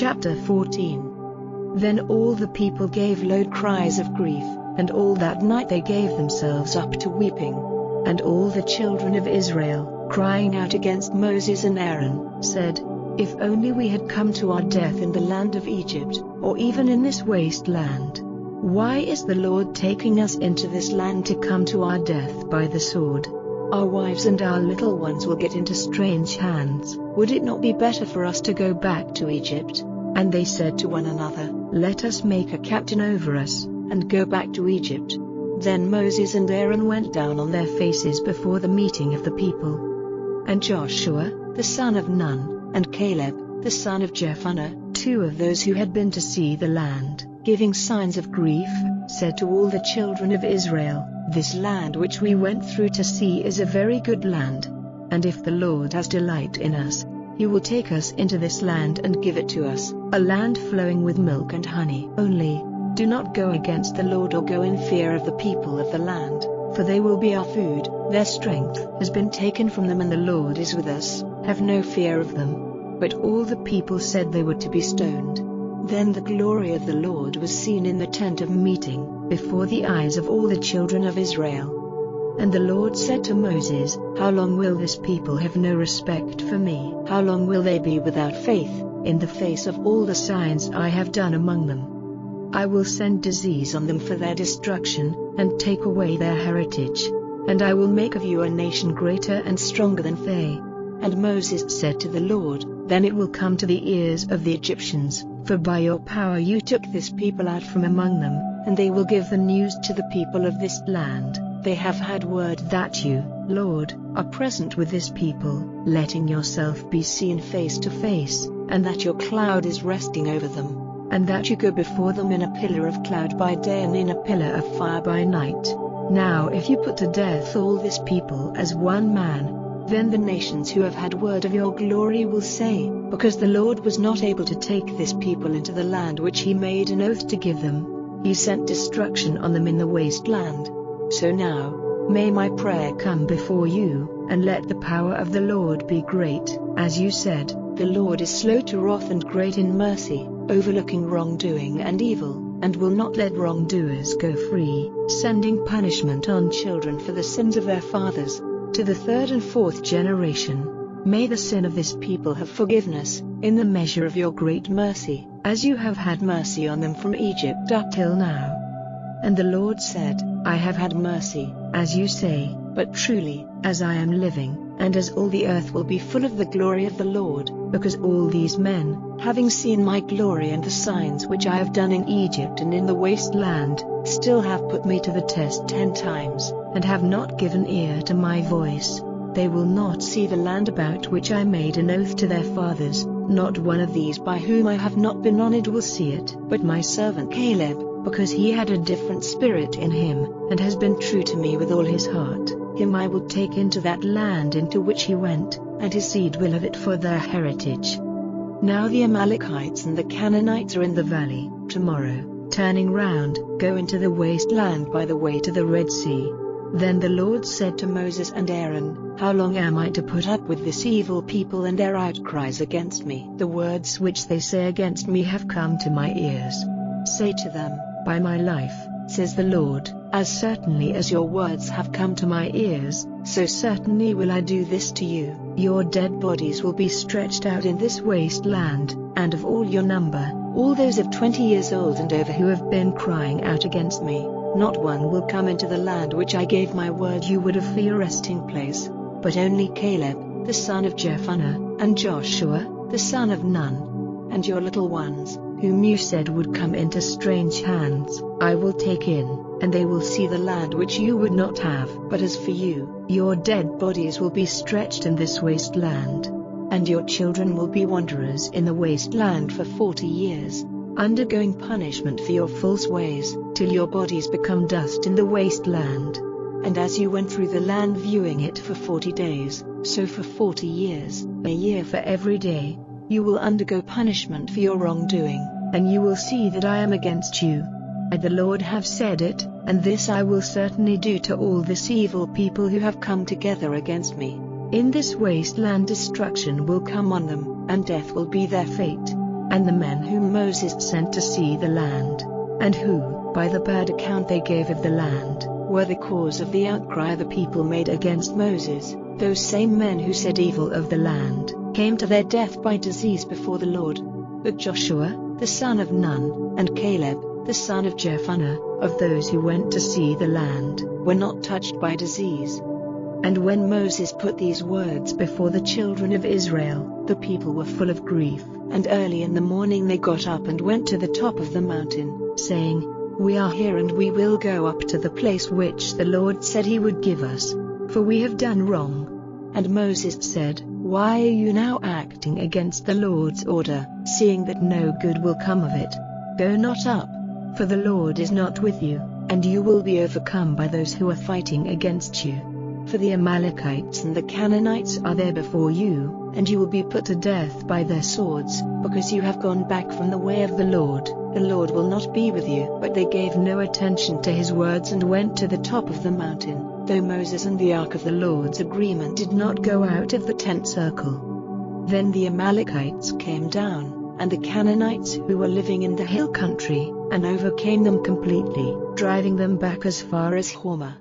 Chapter 14. Then all the people gave loud cries of grief, and all that night they gave themselves up to weeping. And all the children of Israel, crying out against Moses and Aaron, said, "If only we had come to our death in the land of Egypt, or even in this waste land. Why is the Lord taking us into this land to come to our death by the sword? Our wives and our little ones will get into strange hands. Would it not be better for us to go back to Egypt?" And they said to one another, "Let us make a captain over us, and go back to Egypt." Then Moses and Aaron went down on their faces before the meeting of the people. And Joshua, the son of Nun, and Caleb, the son of Jephunneh, two of those who had been to see the land, giving signs of grief, said to all the children of Israel, "This land which we went through to see is a very good land. And if the Lord has delight in us, He will take us into this land and give it to us, a land flowing with milk and honey. Only, do not go against the Lord or go in fear of the people of the land, for they will be our food. Their strength has been taken from them and the Lord is with us. Have no fear of them." But all the people said they were to be stoned. Then the glory of the Lord was seen in the tent of meeting, before the eyes of all the children of Israel. And the Lord said to Moses, "How long will this people have no respect for me? How long will they be without faith, in the face of all the signs I have done among them? I will send disease on them for their destruction, and take away their heritage. And I will make of you a nation greater and stronger than they." And Moses said to the Lord, "Then it will come to the ears of the Egyptians, for by your power you took this people out from among them, and they will give the news to the people of this land. They have had word that you, Lord, are present with this people, letting yourself be seen face to face, and that your cloud is resting over them, and that you go before them in a pillar of cloud by day and in a pillar of fire by night. Now if you put to death all this people as one man, then the nations who have had word of your glory will say, because the Lord was not able to take this people into the land which He made an oath to give them, He sent destruction on them in the waste land. So now, may my prayer come before you, and let the power of the Lord be great, as you said. The Lord is slow to wrath and great in mercy, overlooking wrongdoing and evil, and will not let wrongdoers go free, sending punishment on children for the sins of their fathers, to the third and fourth generation. May the sin of this people have forgiveness, in the measure of your great mercy, as you have had mercy on them from Egypt up till now." And the Lord said, "I have had mercy, as you say, but truly, as I am living, and as all the earth will be full of the glory of the Lord, because all these men, having seen my glory and the signs which I have done in Egypt and in the waste land, still have put me to the test 10 times, and have not given ear to my voice. They will not see the land about which I made an oath to their fathers, not one of these by whom I have not been honored will see it, but my servant Caleb, because he had a different spirit in him, and has been true to me with all his heart. Him I will take into that land into which he went, and his seed will have it for their heritage." Now the Amalekites and the Canaanites are in the valley. Tomorrow, turning round, go into the waste land by the way to the Red Sea. Then the Lord said to Moses and Aaron, "How long am I to put up with this evil people and their outcries against me? The words which they say against me have come to my ears. Say to them, by my life, says the Lord, as certainly as your words have come to my ears, so certainly will I do this to you. Your dead bodies will be stretched out in this waste land, and of all your number, all those of 20 years old and over who have been crying out against me, not one will come into the land which I gave my word you would have for your resting place, but only Caleb, the son of Jephunneh, and Joshua, the son of Nun, and your little ones, whom you said would come into strange hands, I will take in, and they will see the land which you would not have. But as for you, your dead bodies will be stretched in this waste land, and your children will be wanderers in the waste land for 40 years, undergoing punishment for your false ways, till your bodies become dust in the waste land. And as you went through the land viewing it for 40 days, so for 40 years, a year for every day, you will undergo punishment for your wrongdoing, and you will see that I am against you. I the Lord have said it, and this I will certainly do to all this evil people who have come together against me. In this waste land destruction will come on them, and death will be their fate. and the men whom Moses sent to see the land, and who, by the bad account they gave of the land, were the cause of the outcry the people made against Moses, those same men who said evil of the land, came to their death by disease before the Lord. But Joshua, the son of Nun, and Caleb, the son of Jephunneh, of those who went to see the land, were not touched by disease. And when Moses put these words before the children of Israel, the people were full of grief, and early in the morning they got up and went to the top of the mountain, saying, "We are here and we will go up to the place which the Lord said he would give us, for we have done wrong." And Moses said, "Why are you now acting against the Lord's order, seeing that no good will come of it? Go not up, for the Lord is not with you, and you will be overcome by those who are fighting against you. For the Amalekites and the Canaanites are there before you, and you will be put to death by their swords, because you have gone back from the way of the Lord. The Lord will not be with you." But they gave no attention to his words and went to the top of the mountain, though Moses and the ark of the Lord's agreement did not go out of the tent circle. Then the Amalekites came down, and the Canaanites who were living in the hill country, and overcame them completely, driving them back as far as Hormah.